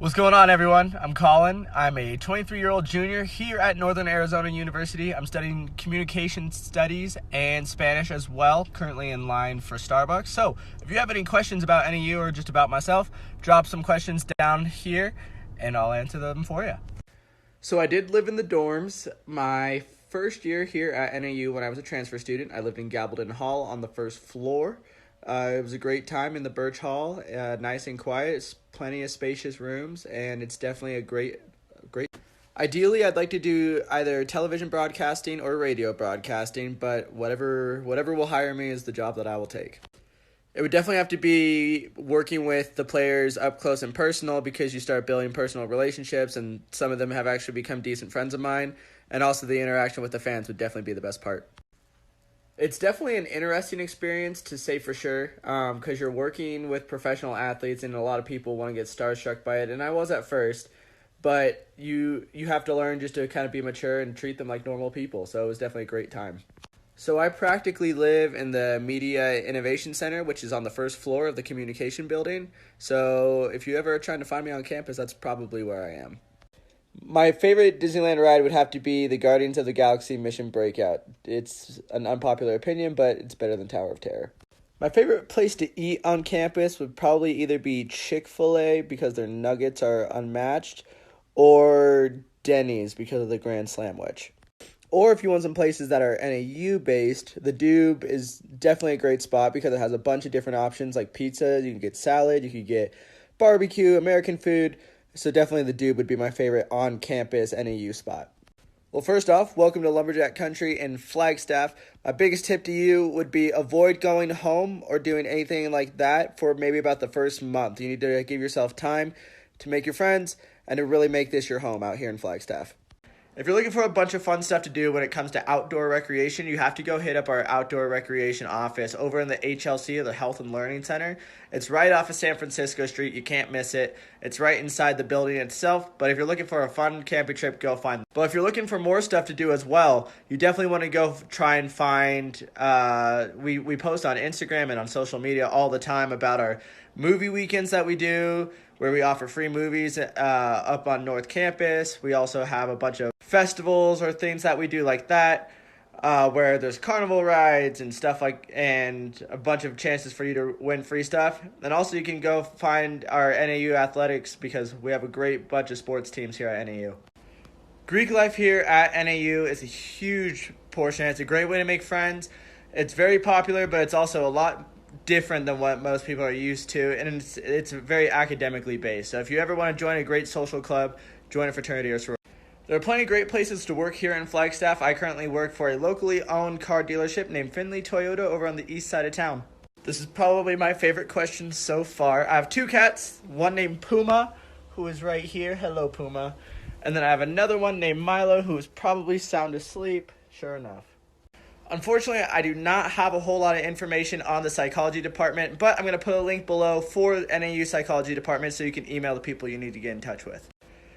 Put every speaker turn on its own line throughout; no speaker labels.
What's going on, everyone? I'm Colin. I'm a 23-year-old junior here at Northern Arizona University. I'm studying communication studies and Spanish as well, currently in line for Starbucks. So if you have any questions about NAU or just about myself, drop some questions down here and I'll answer them for you. So I did live in the dorms my first year here at NAU when I was a transfer student. I lived in Gabaldon Hall on the first floor. It was a great time in the Birch Hall, nice and quiet. It's plenty of spacious rooms, and it's definitely a great. Ideally, I'd like to do either television broadcasting or radio broadcasting, but whatever will hire me is the job that I will take. It would definitely have to be working with the players up close and personal because you start building personal relationships, and some of them have actually become decent friends of mine, and also the interaction with the fans would definitely be the best part. It's definitely an interesting experience, to say for sure, because you're working with professional athletes and a lot of people want to get starstruck by it, and I was at first, but you have to learn just to kind of be mature and treat them like normal people, so it was definitely a great time. So I practically live in the Media Innovation Center, which is on the first floor of the communication building, so if you ever are trying to find me on campus, that's probably where I am. My favorite Disneyland ride would have to be the Guardians of the Galaxy Mission Breakout. It's an unpopular opinion, but it's better than Tower of Terror. My favorite place to eat on campus would probably either be Chick-fil-A because their nuggets are unmatched, or Denny's because of the Grand Slamwich. Or if you want some places that are NAU-based, the Dube is definitely a great spot because it has a bunch of different options like pizza, you can get salad, you can get barbecue, American food. So definitely the Dube would be my favorite on-campus NAU spot. Well, first off, welcome to Lumberjack Country in Flagstaff. My biggest tip to you would be avoid going home or doing anything like that for maybe about the first month. You need to give yourself time to make your friends and to really make this your home out here in Flagstaff. If you're looking for a bunch of fun stuff to do when it comes to outdoor recreation, you have to go hit up our outdoor recreation office over in the HLC, or the Health and Learning Center. It's right off of San Francisco Street. You can't miss it. It's right inside the building itself, but if you're looking for a fun camping trip, go find them. But if you're looking for more stuff to do as well, you definitely want to go try and find, we post on Instagram and on social media all the time about our movie weekends that we do, where we offer free movies up on North Campus. We also have a bunch of festivals or things that we do like that, where there's carnival rides and stuff and a bunch of chances for you to win free stuff. And also you can go find our NAU athletics because we have a great bunch of sports teams here at NAU. Greek life here at NAU is a huge portion. It's a great way to make friends. It's very popular, but it's also a lot different than what most people are used to, and it's very academically based. So if you ever want to join a great social club, join a fraternity or sorority. There are plenty of great places to work here in Flagstaff. I currently work for a locally owned car dealership named Findlay Toyota over on the east side of town. This is probably my favorite question so far. I have two cats, one named Puma, who is right here. Hello, Puma. And then I have another one named Milo, who is probably sound asleep. Sure enough. Unfortunately, I do not have a whole lot of information on the psychology department, but I'm going to put a link below for the NAU psychology department so you can email the people you need to get in touch with.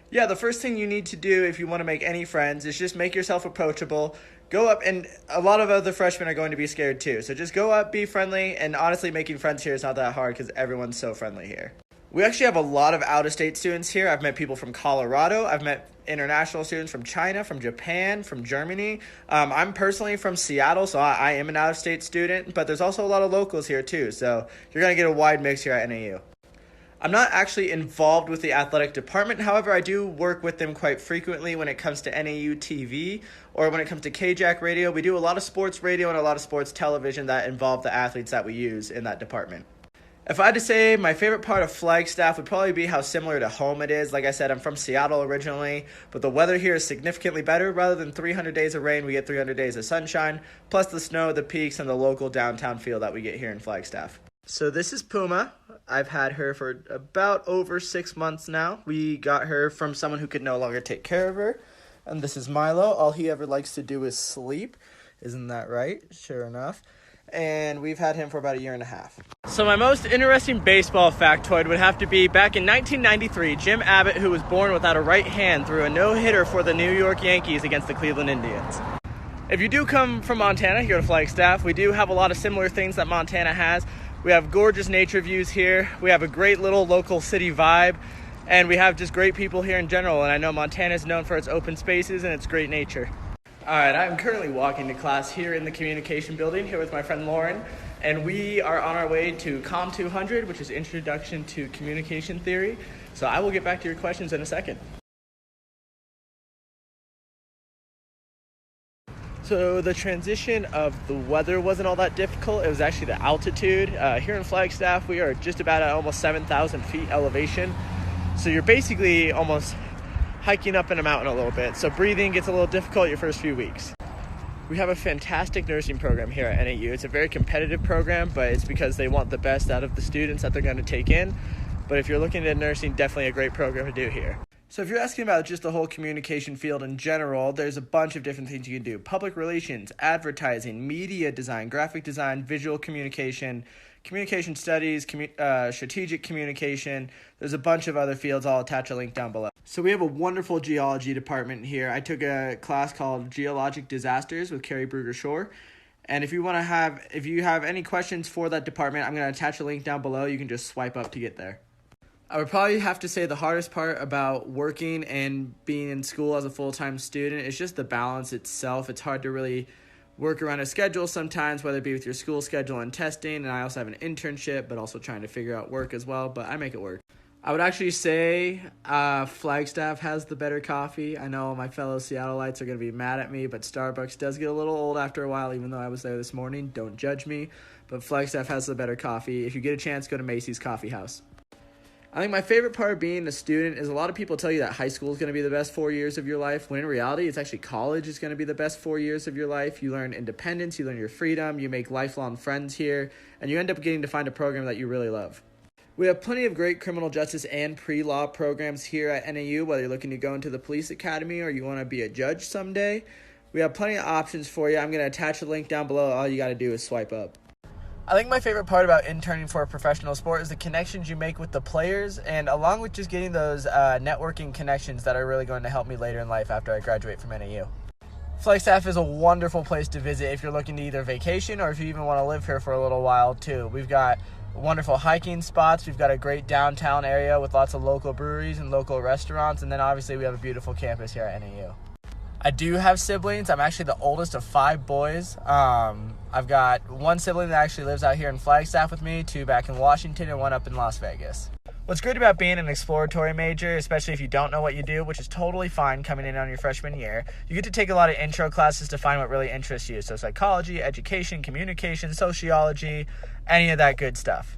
Yeah, the first thing you need to do if you want to make any friends is just make yourself approachable. Go up, and a lot of other freshmen are going to be scared too. So just go up, be friendly, and honestly, making friends here is not that hard because everyone's so friendly here. We actually have a lot of out-of-state students here. I've met people from Colorado. I've met international students from China, from Japan, from Germany. I'm personally from Seattle, so I am an out-of-state student, but there's also a lot of locals here too, so you're going to get a wide mix here at NAU. I'm not actually involved with the athletic department. However, I do work with them quite frequently when it comes to NAU TV or when it comes to KJAC radio. We do a lot of sports radio and a lot of sports television that involve the athletes that we use in that department. If I had to say, my favorite part of Flagstaff would probably be how similar to home it is. Like I said, I'm from Seattle originally, but the weather here is significantly better. Rather than 300 days of rain, we get 300 days of sunshine, plus the snow, the peaks, and the local downtown feel that we get here in Flagstaff. So this is Puma. I've had her for about over 6 months now. We got her from someone who could no longer take care of her. And this is Milo. All he ever likes to do is sleep. Isn't that right? Sure enough. And we've had him for about a year and a half. So my most interesting baseball factoid would have to be back in 1993, Jim Abbott, who was born without a right hand, threw a no-hitter for the New York Yankees against the Cleveland Indians. If you do come from Montana here to Flagstaff, we do have a lot of similar things that Montana has. We have gorgeous nature views here. We have a great little local city vibe. And we have just great people here in general, and I know Montana is known for its open spaces and its great nature. All right, I'm currently walking to class here in the communication building here with my friend Lauren, and we are on our way to Com 200, which is Introduction to Communication Theory. So I will get back to your questions in a second. So the transition of the weather wasn't all that difficult. It was actually the altitude. Here in Flagstaff, we are just about at almost 7,000 feet elevation. So you're basically almost hiking up in a mountain a little bit. So breathing gets a little difficult your first few weeks. We have a fantastic nursing program here at NAU. It's a very competitive program, but it's because they want the best out of the students that they're going to take in. But if you're looking at nursing, definitely a great program to do here. So if you're asking about just the whole communication field in general, there's a bunch of different things you can do. Public relations, advertising, media design, graphic design, visual communication, communication studies, strategic communication. There's a bunch of other fields. I'll attach a link down below. So we have a wonderful geology department here. I took a class called Geologic Disasters with Carrie Brugger-Shore. And if you have any questions for that department, I'm going to attach a link down below. You can just swipe up to get there. I would probably have to say the hardest part about working and being in school as a full-time student is just the balance itself. It's hard to really work around a schedule sometimes, whether it be with your school schedule and testing. And I also have an internship, but also trying to figure out work as well. But I make it work. I would actually say Flagstaff has the better coffee. I know my fellow Seattleites are going to be mad at me, but Starbucks does get a little old after a while, even though I was there this morning. Don't judge me. But Flagstaff has the better coffee. If you get a chance, go to Macy's Coffee House. I think my favorite part of being a student is a lot of people tell you that high school is going to be the best 4 years of your life, when in reality, it's actually college is going to be the best 4 years of your life. You learn independence, you learn your freedom, you make lifelong friends here, and you end up getting to find a program that you really love. We have plenty of great criminal justice and pre-law programs here at NAU, whether you're looking to go into the police academy or you want to be a judge someday. We have plenty of options for you. I'm going to attach a link down below. All you got to do is swipe up. I think my favorite part about interning for a professional sport is the connections you make with the players, and along with just getting those networking connections that are really going to help me later in life after I graduate from NAU. Flagstaff is a wonderful place to visit if you're looking to either vacation or if you even want to live here for a little while too. We've got wonderful hiking spots. We've got a great downtown area with lots of local breweries and local restaurants, and then obviously we have a beautiful campus here at NAU. I do have siblings. I'm actually the oldest of 5 boys. I've got one sibling that actually lives out here in Flagstaff with me, 2 back in Washington, and 1 up in Las Vegas. What's great about being an exploratory major, especially if you don't know what you do, which is totally fine coming in on your freshman year, you get to take a lot of intro classes to find what really interests you. So psychology, education, communication, sociology, any of that good stuff.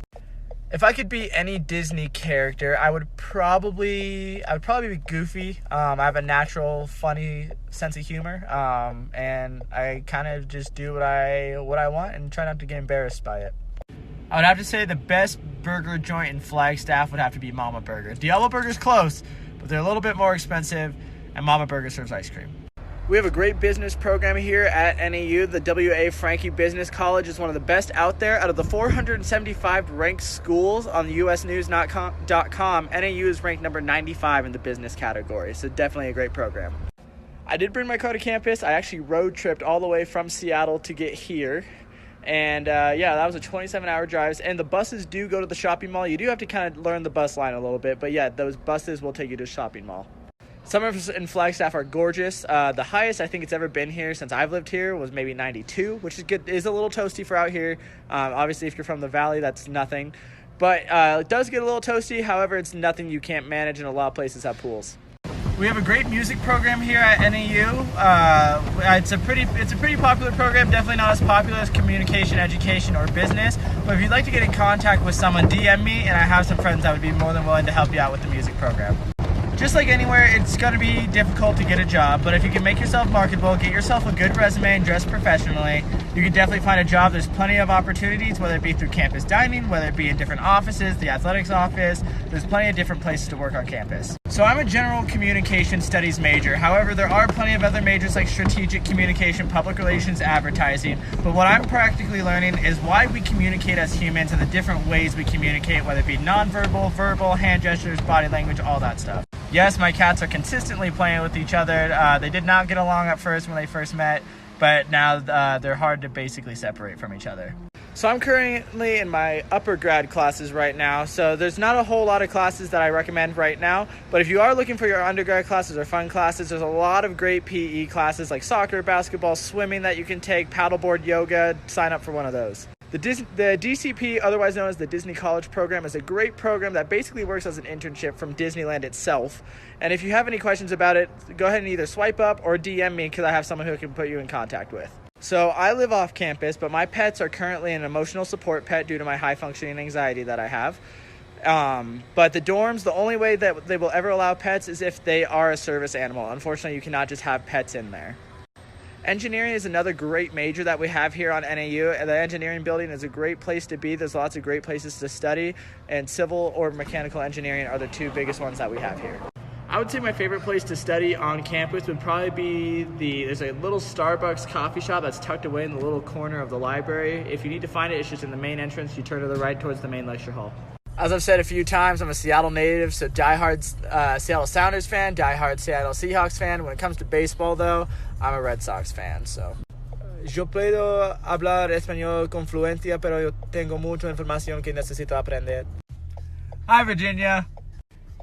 If I could be any Disney character, I would probably be Goofy. I have a natural, funny sense of humor, and I kind of just do what I want and try not to get embarrassed by it. I would have to say the best burger joint in Flagstaff would have to be Mama Burger. Diablo Burger's close, but they're a little bit more expensive, and Mama Burger serves ice cream. We have a great business program here at NAU. The W.A. Franke Business College is one of the best out there. Out of the 475 ranked schools on the usnews.com, NAU is ranked number 95 in the business category, so definitely a great program. I did bring my car to campus. I actually road tripped all the way from Seattle to get here. And that was a 27-hour drive. And the buses do go to the shopping mall. You do have to kind of learn the bus line a little bit. But yeah, those buses will take you to the shopping mall. Summers in Flagstaff are gorgeous. The highest I think it's ever been here since I've lived here was maybe 92, which is good. Is a little toasty for out here. Obviously, if you're from the valley, that's nothing. But it does get a little toasty. However, it's nothing you can't manage, and a lot of places have pools. We have a great music program here at NAU. It's a pretty popular program, definitely not as popular as communication, education, or business. But if you'd like to get in contact with someone, DM me, and I have some friends that would be more than willing to help you out with the music program. Just like anywhere, it's going to be difficult to get a job, but if you can make yourself marketable, get yourself a good resume, and dress professionally, you can definitely find a job. There's plenty of opportunities, whether it be through campus dining, whether it be in different offices, the athletics office. There's plenty of different places to work on campus. So I'm a general communication studies major. However, there are plenty of other majors like strategic communication, public relations, advertising. But what I'm practically learning is why we communicate as humans and the different ways we communicate, whether it be nonverbal, verbal, hand gestures, body language, all that stuff. Yes, my cats are consistently playing with each other. They did not get along at first when they first met, but now they're hard to basically separate from each other. So I'm currently in my upper grad classes right now, so there's not a whole lot of classes that I recommend right now, but if you are looking for your undergrad classes or fun classes, there's a lot of great PE classes like soccer, basketball, swimming that you can take, paddleboard, yoga. Sign up for one of those. The DCP, otherwise known as the Disney College Program, is a great program that basically works as an internship from Disneyland itself. And if you have any questions about it, go ahead and either swipe up or DM me because I have someone who can put you in contact with. So I live off campus, but my pets are currently an emotional support pet due to my high functioning anxiety that I have. But the dorms, the only way that they will ever allow pets is if they are a service animal. Unfortunately, you cannot just have pets in there. Engineering is another great major that we have here on NAU. The engineering building is a great place to be. There's lots of great places to study, and civil or mechanical engineering are the two biggest ones that we have here. I would say my favorite place to study on campus would probably be there's a little Starbucks coffee shop that's tucked away in the little corner of the library. If you need to find it, it's just in the main entrance. You turn to the right towards the main lecture hall. As I've said a few times, I'm a Seattle native, so diehard Seattle Sounders fan, diehard Seattle Seahawks fan. When it comes to baseball, though, I'm a Red Sox fan, so. Yo puedo hablar español con fluencia, pero yo tengo mucha información que necesito aprender. Hi, Virginia.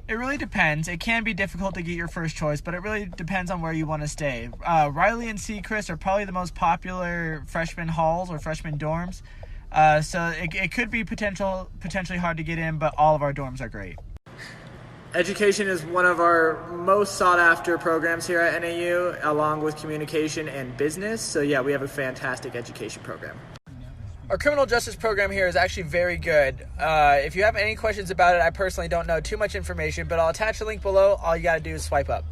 It really depends. It can be difficult to get your first choice, but it really depends on where you want to stay. Riley and Seacrest are probably the most popular freshman halls or freshman dorms. So it could be potentially hard to get in, but all of our dorms are great. Education is one of our most sought after programs here at NAU, along with communication and business. So yeah, we have a fantastic education program. Our criminal justice program here is actually very good. If you have any questions about it, I personally don't know too much information, but I'll attach a link below. All you gotta do is swipe up.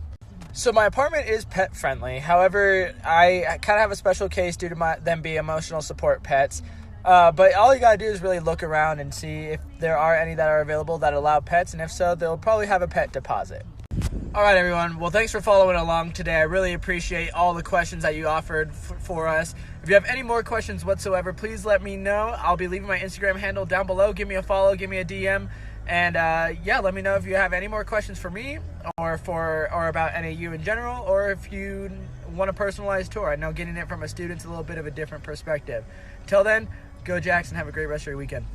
So my apartment is pet friendly. However, I kind of have a special case due to them being emotional support pets. But all you gotta do is really look around and see if there are any that are available that allow pets, and if so, they'll probably have a pet deposit. All right, everyone. Well, thanks for following along today. I really appreciate all the questions that you offered for us. If you have any more questions whatsoever, please let me know. I'll be leaving my Instagram handle down below. Give me a follow, give me a DM, and yeah, let me know if you have any more questions for me or about NAU in general, or if you want a personalized tour. I know getting it from a student's a little bit of a different perspective. Till then, go Jacks and have a great rest of your weekend.